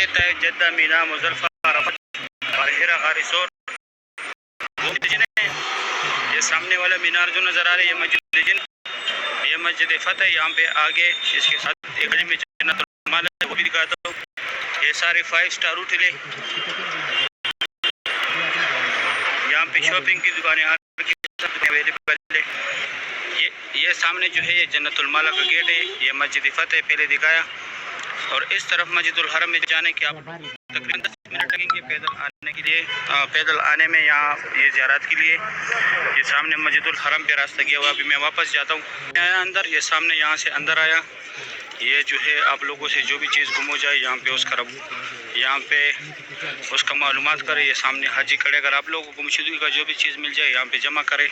دیتا ہے جدہ مینا مزدلفہ عرفات قاہرہ غار ثور جن ہے. یہ سامنے والا مینار جو نظر آ رہا ہے یہ مسجد جن، یہ مسجد فتح. یہاں پہ آگے اس کے ساتھ ایک میں جنت المال ہے وہ بھی دکھاتا ہوں. یہ سارے 5 سٹار ہوٹل ہے. یہاں پہ شاپنگ کی دکانیں اویلیبل ہے. یہ سامنے جو ہے یہ جنت المالا کا گیٹ ہے. یہ مسجد فتح پہلے دکھایا. اور اس طرف مسجد الحرم میں جانے کے آپ تقریباً 10 منٹ لگیں گے پیدل آنے کے لیے. پیدل آنے میں یہاں یہ زیارت کے لیے. یہ سامنے مسجد الحرم پہ راستہ گیا ہوا. ابھی میں واپس جاتا ہوں. آیا اندر، یہ سامنے یہاں سے اندر آیا. یہ جو ہے آپ لوگوں سے جو بھی چیز گم ہو جائے یہاں پہ یہاں پہ اس کا معلومات کرے. یہ سامنے حاجی کھڑے، اگر آپ لوگوں کو گمشدگی کا جو بھی چیز مل جائے یہاں پہ جمع کرے.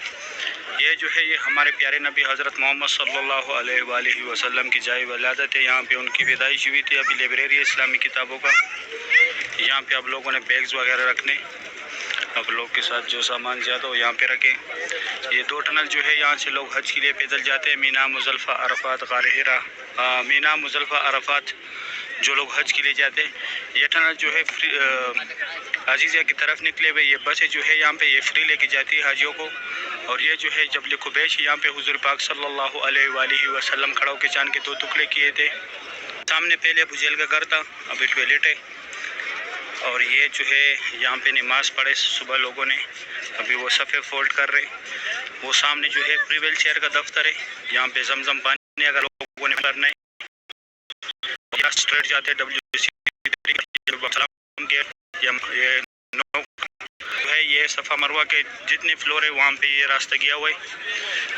یہ جو ہے یہ ہمارے پیارے نبی حضرت محمد صلی اللہ علیہ وآلہ وسلم کی جائے ولادت ہے. یہاں پہ ان کی پیدائش ہوئی تھی. ابھی لائبریری ہے اسلامی کتابوں کا. یہاں پہ آپ لوگوں نے بیگز وغیرہ رکھنے، آپ لوگ کے ساتھ جو سامان زیادہ ہو یہاں پہ رکھیں. یہ 2 ٹنل جو ہے یہاں سے لوگ حج کے لیے پیدل جاتے ہیں. مینا مزدلفہ عرفات غار حرا، مینا مزدلفہ عرفات جو لوگ حج کے لیے جاتے ہیں. یہ ٹنل جو ہے عزیزیہ کی طرف نکلے ہوئے. یہ بسیں جو ہے یہاں پہ یہ فری لے کے جاتی ہے حاجیوں کو. اور یہ جو ہے جبل قبیش، یہاں پہ حضور پاک صلی اللہ علیہ وآلہ وسلم کھڑا ہو کے چاند کے 2 ٹکڑے کیے تھے. سامنے پہلے ابو جہل کا گھر تھا، ابھی ٹوائلٹ ہے. اور یہ جو ہے یہاں پہ نماز پڑھے صبح لوگوں نے، ابھی وہ صفحے فولڈ کر رہے. وہ سامنے جو ہے فری ویل چیئر کا دفتر ہے. یہاں پہ زمزم پانی اگر لوگوں نے کرنا ہے یا اسٹریٹ جاتے WC جو ہے یہ صفا مروہ کے جتنے فلور ہے وہاں پہ یہ راستہ گیا ہوا ہے.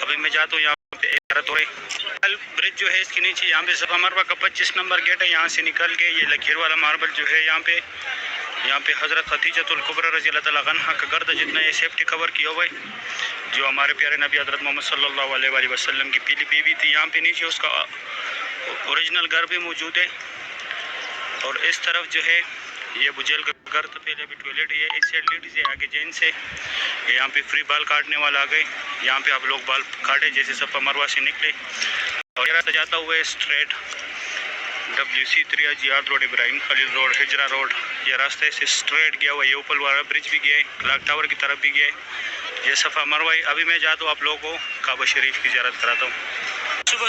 ابھی میں جاتا ہوں. یہاں پہ عمارت ہو رہی برج جو ہے اس کے نیچے. یہاں پہ صفا مروہ کا 25 نمبر گیٹ ہے. یہاں سے نکل کے یہ لکیر والا ماربل جو ہے یہاں پہ حضرت خدیجۃ الکبریٰ رضی اللہ تعالیٰ عنہا کا گھر جتنا یہ سیفٹی کور کیا ہوا ہے، جو ہمارے پیارے نبی حضرت محمد صلی اللہ علیہ وآلہ وسلم کی پیلی بیوی تھی. یہاں پہ نیچے اس کا اوریجنل گھر بھی موجود ہے. اور اس طرف جو ہے یہ ابو جہل کا گھر تو پہلے ابھی ٹوائلٹ ہے. اس سائڈ لیڈیز ہے، آگے جینٹس ہے. یہاں پہ فری بال کاٹنے والا آ گئے. یہاں پہ آپ لوگ بال کاٹے جیسے صفا مروہ سے نکلے. اور یہ راستہ جاتا ہوا ہے اسٹریٹ WC 3 جیاد روڈ، ابراہیم خلیل روڈ، ہجرہ روڈ. یہ راستہ سے اسٹریٹ گیا ہوا ہے. یہ اوپر والا برج بھی گیا ہے، کلاک ٹاور کی طرف بھی گیا ہے. یہ صفا مروہ ہے. ابھی میں جاتا ہوں آپ لوگوں کو کعبہ شریف کی زیارت کراتا ہوں.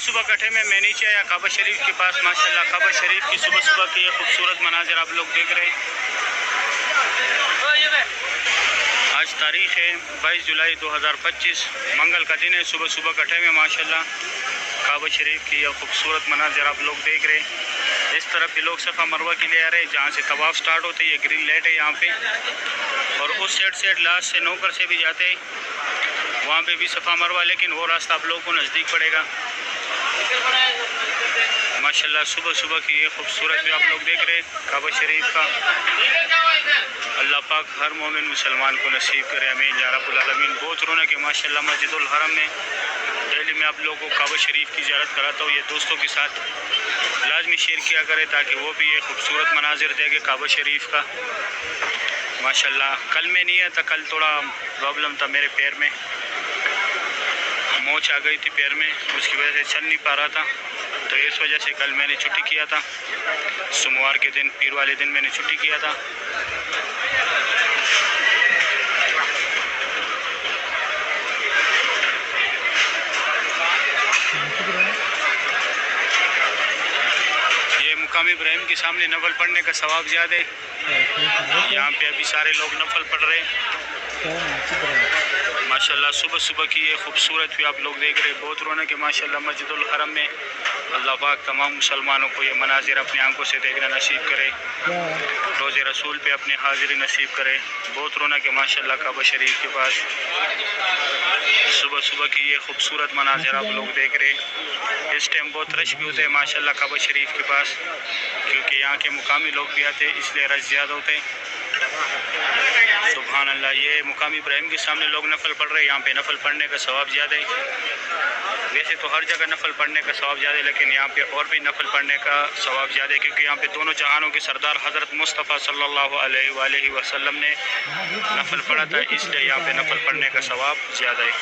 صبح کٹھے میں نیچے آیا کعبہ شریف کے پاس. ماشاءاللہ کعبہ شریف کی صبح کی یہ خوبصورت مناظر آپ لوگ دیکھ رہے ہیں. آج تاریخ ہے 22 جولائی 2025، منگل کا دن ہے. صبح کٹھے میں ماشاءاللہ کعبہ شریف کی یہ خوبصورت مناظر آپ لوگ دیکھ رہے ہیں. اس طرف بھی لوگ صفا مروہ کے لیے آ رہے ہیں جہاں سے طواف سٹارٹ ہوتے. یہ گرین لائٹ ہے یہاں پہ. اور اس سائڈ لاسٹ سے نوکر سے بھی جاتے ہیں، وہاں پہ بھی صفا مروہ، لیکن وہ راستہ آپ لوگوں کو نزدیک پڑے گا. ماشاءاللہ صبح کی یہ خوبصورت بھی آپ لوگ دیکھ رہے ہیں کعبہ شریف کا. اللہ پاک ہر مومن مسلمان کو نصیب کرے، امین یا رب العالمین. بہت رونق ہے ماشاءاللہ مسجد الحرم میں. ڈیلی میں آپ لوگوں کو کعبہ شریف کی زیارت کراتا ہوں. یہ دوستوں کے ساتھ لازمی شیئر کیا کرے تاکہ وہ بھی یہ خوبصورت مناظر دیکھے کعبہ شریف کا. ماشاءاللہ کل میں نہیں آتا، کل تھوڑا پرابلم تھا میرے پیر میں، موچ آ گئی تھی پیر میں، اس کی وجہ سے چل نہیں پا رہا تھا. تو اس وجہ سے کل میں نے چھٹی کیا تھا. سوموار کے دن، پیر والے دن میں نے چھٹی کیا تھا. یہ مقام ابراہیم کے سامنے نفل پڑھنے کا ثواب زیادہ ہے. یہاں پہ ابھی سارے لوگ نفل پڑھ رہے ہیں. ماشاءاللہ صبح کی یہ خوبصورت بھی آپ لوگ دیکھ رہے ہیں. بہت رونق ہے ماشاءاللہ مسجد الحرم میں. اللہ پاک تمام مسلمانوں کو یہ مناظر اپنی آنکھوں سے دیکھنا نصیب کرے، روز رسول پہ اپنی حاضری نصیب کرے. بہت رونق ہے ماشاءاللہ کعبہ شریف کے پاس. صبح کی یہ خوبصورت مناظر آپ لوگ دیکھ رہے ہیں. اس ٹائم بہت رش بھی ہوتے ہیں ماشاءاللہ کعبہ شریف کے پاس، کیونکہ یہاں کے مقامی لوگ بھی آتے ہیں اس لیے رش زیادہ ہوتے ہیں. सुभान अल्लाह। ये मुकाम इब्राहिम के सामने लोग नफल पढ़ रहे हैं। यहाँ पे नफल पढ़ने का सवाब ज़्यादा है। वैसे तो हर जगह नफल पढ़ने का सवाब ज़्यादा है, लेकिन यहाँ पे और भी नफल पढ़ने का सवाब ज़्यादा है, क्योंकि यहाँ पे दोनों जहानों के सरदार हज़रत मुस्तफ़ा सल्लल्लाहु अलैहि वसल्लम ने नफल पढ़ा था, इसलिए यहाँ पे नफल पढ़ने का सवाब ज़्यादा है।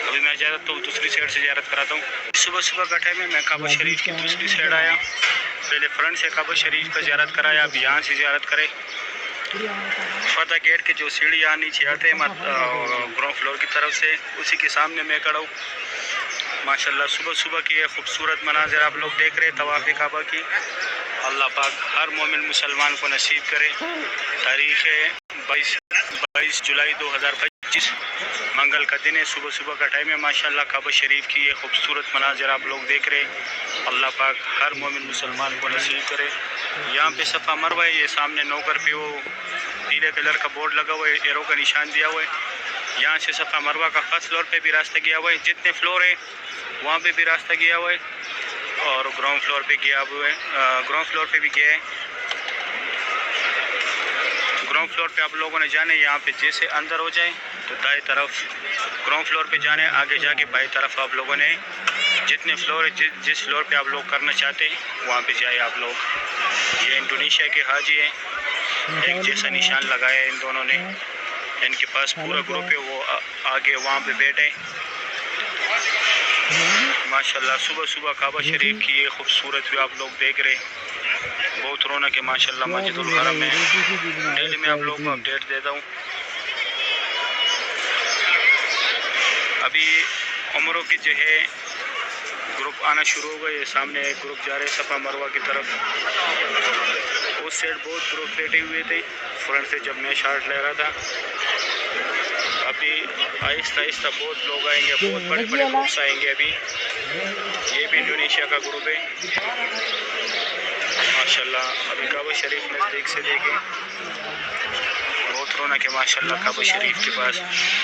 अभी मैं ज़्यादा तो दूसरी साइड से ज़ियारत कराता हूँ। सुबह सुबह का टाइम है, मैं काबा शरीफ की दूसरी साइड आया। पहले फ्रंट से काबा शरीफ का ज़ियारत कराया, अब यहाँ से ज़ियारत करें। फतह गेट के जो सीढ़ी यहाँ नीचे आते हैं ग्राउंड फ्लोर की तरफ से, उसी के सामने मैं खड़ा हूँ। माशाल्लाह सुबह सुबह की ये खूबसूरत मनाज़र आप लोग देख रहे हैं तवाफ़ काबा की। अल्लाह पाक हर मोमिन मुसलमान को नसीब करे। तारीख़ 22 जुलाई 2025 मंगल का दिन है। सुबह सुबह का टाइम है। माशाल्लाह काबा शरीफ की ये खूबसूरत मनाज़र आप लोग देख रहे हैं। अल्लाह पाक हर मोमिन मुसलमान को नसीब करे। यहाँ पे सफ़ा मरवा है। ये सामने नौकर पे वो पीले कलर का बोर्ड लगा हुआ है, एरो का निशान दिया हुआ है। यहाँ से सफ़ा मरवा का फर्स्ट फ्लोर पे भी रास्ता गया हुआ है। जितने फ्लोर है वहाँ पे भी रास्ता गया हुआ है, और ग्राउंड फ्लोर पे गया हुआ है। ग्राउंड फ्लोर पे भी गया है। ग्राउंड फ्लोर पे आप लोगों ने जाने, यहाँ पे जैसे अंदर हो जाए तो दाएं तरफ ग्राउंड फ्लोर पे जाने, आगे जाके बाएं तरफ आप लोगों ने जितने फ्लोर है, जिस फ्लोर पे आप लोग करना चाहते हैं वहाँ पे जाए आप लोग। ये इंडोनेशिया के हाजी हैं, एक जैसा निशान लगाया है इन दोनों ने। इनके पास पूरा ग्रुप है, वो आगे वहाँ पे बैठे। माशाल्लाह सुबह सुबह काबा शरीफ की ये खूबसूरत भी आप लोग देख रहे हैं। बहुत रौनक है माशाल्लाह मस्जिदुल हरम में। डेली मैं आप लोगों को अपडेट देता हूँ। अभी उम्रों की जो है ग्रुप आना शुरू हो गए। सामने एक ग्रुप जा रहे सफ़ा मरवा की तरफ। उस साइड बहुत ग्रुप बैठे हुए थे फ्रंट से जब मैं शॉट ले रहा था। अभी आहिस्ता आहिस्ता बहुत लोग आएंगे, बहुत बड़े बड़े ग्रुप्स आएंगे। अभी ये भी इंडोनेशिया का ग्रुप है माशाल्लाह। अभी काबा शरीफ नज़दीक से देखें, बहुत रौनक है माशाल्लाह काबा शरीफ के पास।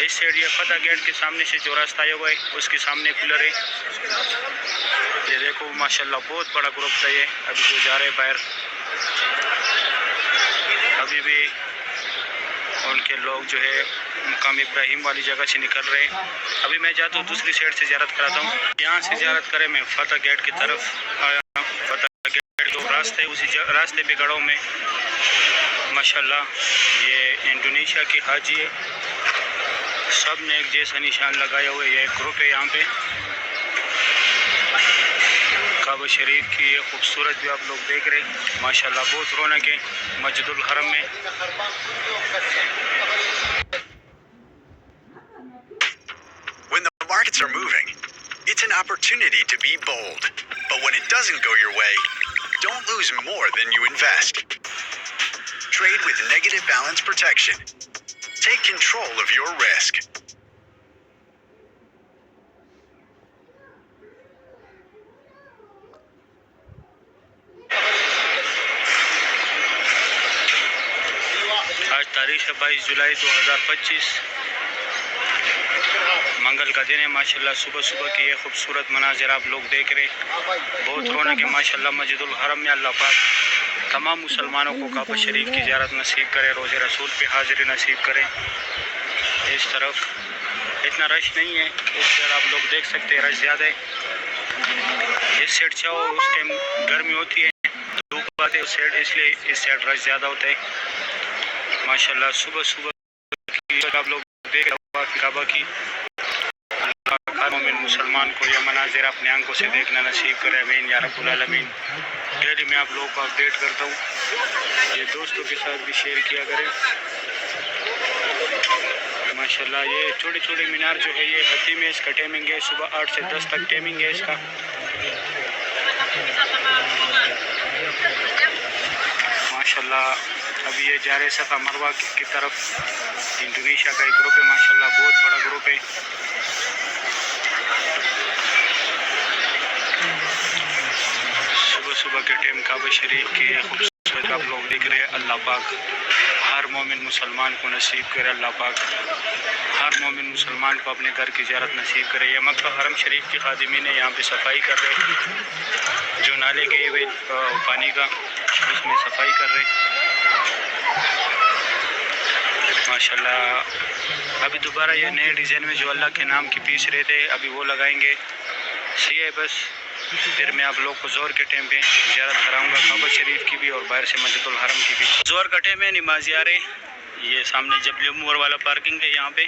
इस साइड ये फतह गेट के सामने से जो रास्ता आया हुआ है उसके सामने पिलर है। ये देखो माशाल्लाह बहुत बड़ा ग्रुप था ये। अभी जो जा रहे बाहर, अभी भी उनके लोग जो है मुकाम इब्राहिम वाली जगह से निकल रहे हैं। अभी मैं जाता हूँ दूसरी साइड से ज़ियारत कराता हूँ। यहाँ से ज़ियारत करें, मैं फतह गेट की तरफ आया। फतह गेट जो रास्ते है उसी रास्ते पे खड़ा हूँ मैं माशाल्लाह। ये इंडोनेशिया के हाजी है, सब ने एक जैसा निशान लगाया हुआ है। ये एक ग्रुप है यहाँ पे। काबा शरीफ की ये खूबसूरत भी आप लोग देख रहे हैं माशाल्लाह। बहुत रौनक है मस्जिदुल हरम में। When the markets are moving, it's an opportunity to be bold. But when it doesn't go your way, don't lose more than you invest. Trade with negative balance protection. Take control of your risk. आज तारीख़ है 22 जुलाई 2025 मंगल का दिन है माशाल्लाह। सुबह सुबह की ये खूबसूरत मनाज़िर आप लोग देख रहे हैं। बहुत रौनक है माशाल्लाह मस्जिदुल हरम में। अल्लाह पाक तमाम मुसलमानों को काबा शरीफ की ज़ियारत नसीब करे, रोज़े रसूल पे हाज़िरी नसीब करे। इस तरफ इतना रश नहीं है, इस साइड आप लोग देख सकते हैं रश ज़्यादा है। इस साइड चाहो उस टाइम गर्मी होती है, धूप आती है उस साइड, इसलिए इस साइड रश ज़्यादा होता है माशाल्लाह। सुबह सुबह की आप लोग देख रहे काबा की। हर मोमिन मुसलमान को यह मनाज़िर अपने आंखों से देखना नसीब करे, आमीन या रब्बुल आलमीन। डेली मैं आप लोगों को अपडेट करता हूँ। ये दोस्तों के साथ भी शेयर किया करें माशाल्लाह। ये छोटे छोटे मीनार जो है ये हती में इसका टाइमिंग है, सुबह 8 से 10 तक टाइमिंग है इसका। माशाल्लाह अभी ये जा रहे सफ़ा मरवा की तरफ। इंडोनेशिया का एक ग्रुप है माशाल्लाह, बहुत बड़ा ग्रुप है। सुबह सुबह के टाइम काबा शरीफ की खूबसूरत आप लोग देख रहे हैं। अल्लाह पाक हर मोमिन मुसलमान को नसीब करे। अल्लाह पाक हर मोमिन मुसलमान को अपने घर की ज़ियारत नसीब करे। ये मक्का हरम शरीफ की खादिमीन है, यहाँ पे सफाई कर रहे हैं। जो नाले गए हुए पानी का उसमें सफाई कर रहे हैं। माशाल्लाह अभी दोबारा ये नए डिज़ाइन में जो अल्लाह के नाम की पीस रहे थे अभी वो लगाएंगे। सही है, बस फिर मैं आप लोग को ज़ोर के टाइम पे ज़ियारत कराऊंगा काबा शरीफ की भी और बाहर से मस्जिदुल हरम की भी। ज़ोर का टाइम है, नमाज़ी आ रहे। ये सामने जबली मोड़ वाला पार्किंग है, यहाँ पे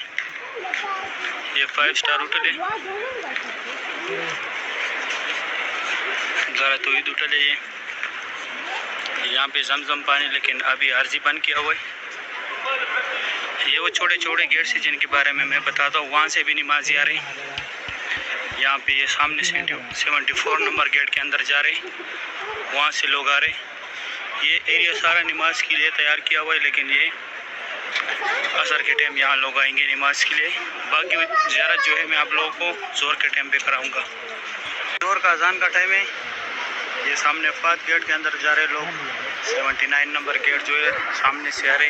ये 5 स्टार होटल है, ज़रा तो ईद होटल है ये। यहाँ पे जमजम पानी लेकिन अभी आर्जी बंद किया हुआ है। ये वो छोटे छोटे गेट से जिनके बारे में मैं बताता हूँ, वहाँ से भी नमाज़ी आ रहे हैं। यहाँ पे ये सामने 74 नंबर गेट के अंदर जा रहे, वहाँ से लोग आ रहे। ये एरिया सारा नमाज के लिए तैयार किया हुआ है, लेकिन ये असर के टाइम यहाँ लोग आएंगे नमाज के लिए। बाकी ज़ियारत जो है मैं आप लोगों को ज़ोर के टाइम पे कराऊंगा। ज़ोर का अजान का टाइम है। ये सामने फात गेट के अंदर जा रहे लोग, 79 नंबर गेट जो है सामने से आ रहे।